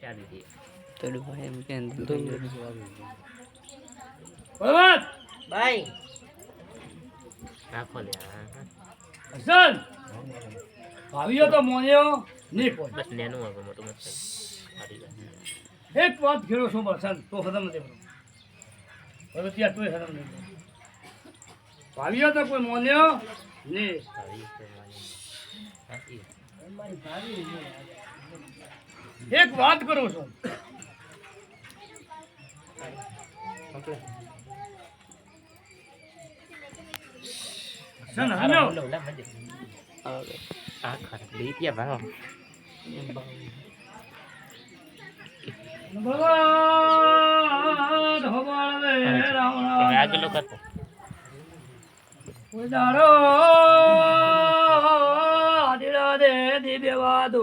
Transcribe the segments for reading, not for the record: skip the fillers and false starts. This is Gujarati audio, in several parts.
તો ભાઈ એમ કે બરાબર ભાઈ રાખો લે હસન ભાવિયો તો મોન્યો નહીં કોઈ બસ નેનું આવે મોટું મત એક વાત ઘેરો છો હસન તો ખતમ નથી બરોબર ત્યાં તોય ખતમ નહીં ભાવિયો તો કોઈ મોન્યો નહીં એક વાત કરું છું હસન હમ્યો આ ખરા લઈ ગયા ભાવ ભગવાન ભગવાન રામ આગળ કરતો ઉદારો આદિરા દે દિવ્યવાદો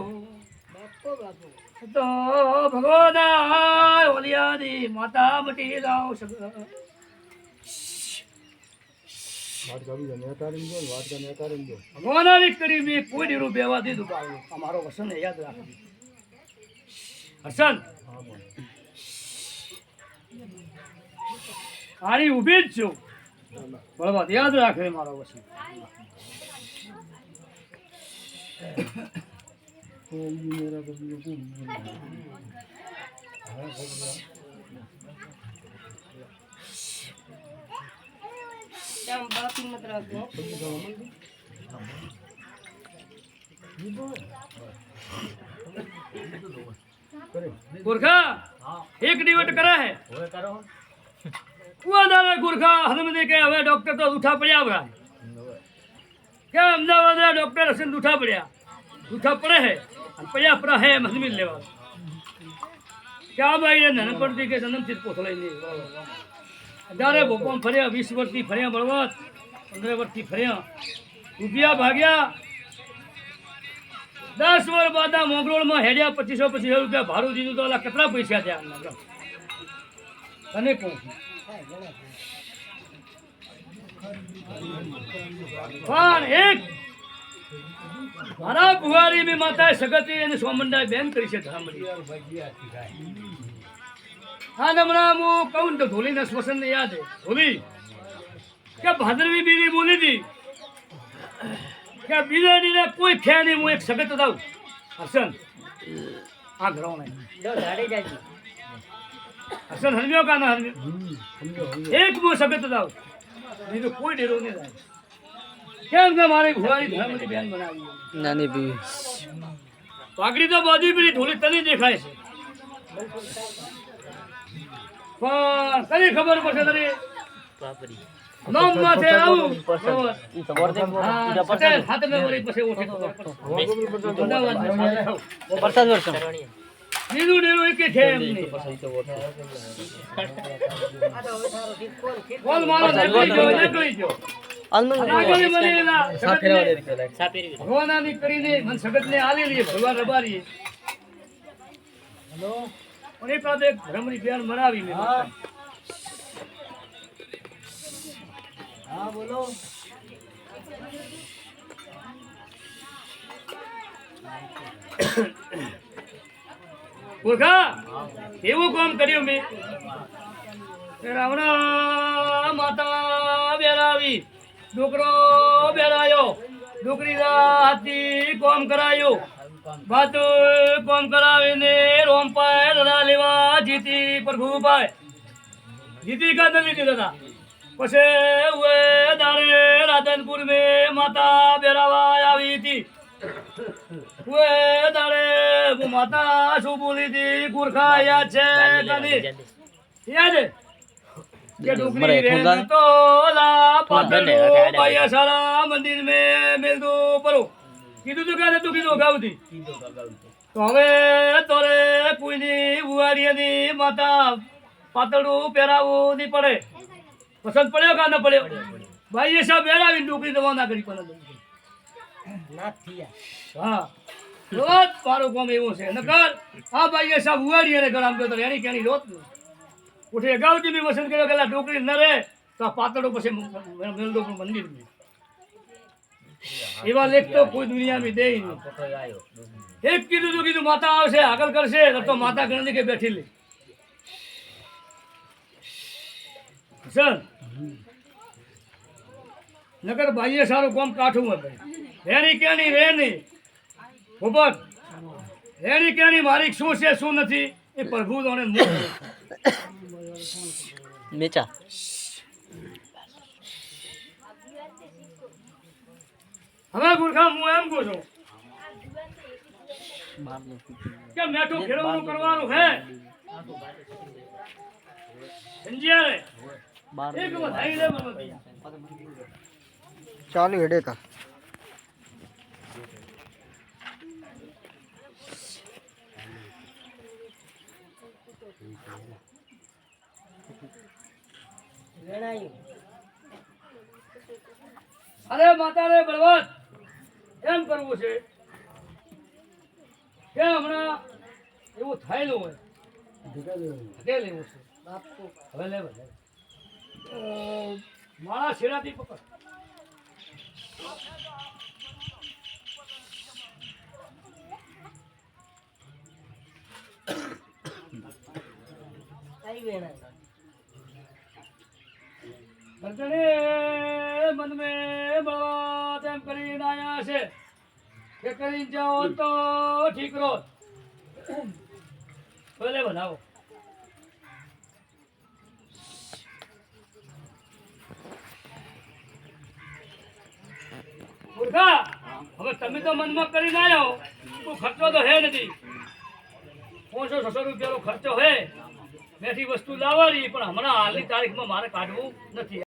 તો ભગવાન ઓલિયાદી માતા મટી લાવ સગ ભગવાનાની કરી મેં કોઈ દીરું બેવા દીધું બાળું અમારો વસન યાદ રાખજો હસન આની ઊભી જ છું બરાબર યાદ રાખે મારો વસન કેમ બાપી મત રાખો गुरखा एक डिवट करा है वो दादा गुरखा हदम दे के હવે ડોક્ટર તો ઉઠા પડ્યા બરા કે અમદાવાદ ડોક્ટર હસન ઉઠા પડ્યા પડે હે અને પડ્યા પરા હે મહમિલ લેવા કે આ ભાઈ ને નન પડતી કે જન્મ થી પોથળાઈ ની અઢારે બોપમ ફર્યા 20 વર્ષથી ફર્યા બળવત 15 વર્ષથી ફર્યા રૂપિયા ભાગ્યા 10 વર્ષ બાદ મોગરોળમાં હેડ્યા 2500 રૂપિયા ભાડું દીધું તો ઓલા કેટલા પૈસા થયા તને કહું પણ એક મારા બુહારી બી માતા સગતી અને સોમંડા બેન કરી છે ધરામડી હા હમણાં હું કહું તો ધોલીના શ્વસન યાદ હે ધોલી કે ભાદરવી બીરી બોલી હતી કે બિલાડીને કોઈ ખે નહીં હું એક સગત દઉં હસન આ ઘરો નહીં હસન હરમ્યો કા ના હરમ્યો એક હું સગત દઉં બીજું કોઈ ડેરો નહીં થાય કેમ કે મારી ભુવારી ધર્મની બેન બનાવી નાની બી પાઘડી તો બાજુ પેલી ધોલી તને દેખાય છે પણ કઈ ખબર પડશે તને વાપરી નામ માથે આવું પટેલ હાથ મે વળી પછી ઓઠે પ્રસાદ વર્ષ બીજું ડેરો એક છે એમ નહીં બોલ મારો નીકળી ગયો આગળ મને એના ભગવાનાની કરીને મન સગતને આલેલી ભગવાન રબારી હેલો અને પાસે ધર્મની બેન મરાવી મે હા બોલો ઓળખા એવું કામ કર્યું મેં રાવણા માતા બેરાવી ડોકરો બેરાયો ડોકરી હાથી કોમ કરાયો બાત કોમ કરાવીને રોમપાય લડા લેવા જીતી પ્રભુભાઈ જીતી કા દલી દીધા પછી ઉએ દારે રાધનપુર में માતા બેરાવા આવી હતી ઉએ દારે वो માતા શું બોલી હતી ગુરખા યાદ છે કદી યાદ કે ડુગરી રે તો લા પાતળો ભાઈ સારા મંદિર में मिल दो પરો કીધું તો કાને તું કીધું ગાવતી તો હવે તોરે કોઈની બુવારીની માતા પાતળું પહેરાવું નહીં પડે પસંદ પડ્યો કા ન પડ્યો ભાઈ એ સબ બેરાવી ડુગરી દવા ના કરી પણ ના થયા હા રોજ મારું કામ એવું છે નકર આ ભાઈ એ સબ બુવારી અને ગળામ તો એની કેની રોત ઉઠે ગાવતી બી પસંદ કર્યો કે ડોકરી ન રે તો પાતળું પછી મેલદો મંદિર में એવા લેખ તો કોઈ દુનિયા में દે નહીં એક કીધું તો કીધું માતા આવશે આગળ કરશે તો માતા ગણની કે બેઠી લે સર નકર ભાઈએ સારું કોમ કાઠું હતું રેણી કેણી રે નહીં ભૂપત રેણી કેણી મારી શું છે શું નથી એ પ્રભુ જાણે મેચા હવે ગુરખા હું એમ કહું છું કે મેઠું ખેડવાનું કરવાનું હે સમજ્યા રે એક વધાઈ લે મને ચાલુ હેડે કા વેણાયું અરે માતા રે બળવત એમ કરવું છે કે હમણાં એવું થયેલું હોય કે લેવું છે બાપુ હવે લે બધા મારા શેરાથી પકડ કઈ વેણાયું ભરતણે મન મે બળવત એમ કરીને આયા છે કે કરી જાઓ તો ઠીક રહો ભલે બનાવો મૂર્ખા હવે તમે તો મનમાં કરીને આવ્યો તું ખર્ચો તો હે નથી 500-600 રૂપિયાનો ખર્ચો હે બેઠી વસ્તુ લાવવાની પણ હમણાં હાલની તારીખમાં મારે કાઢવું નથી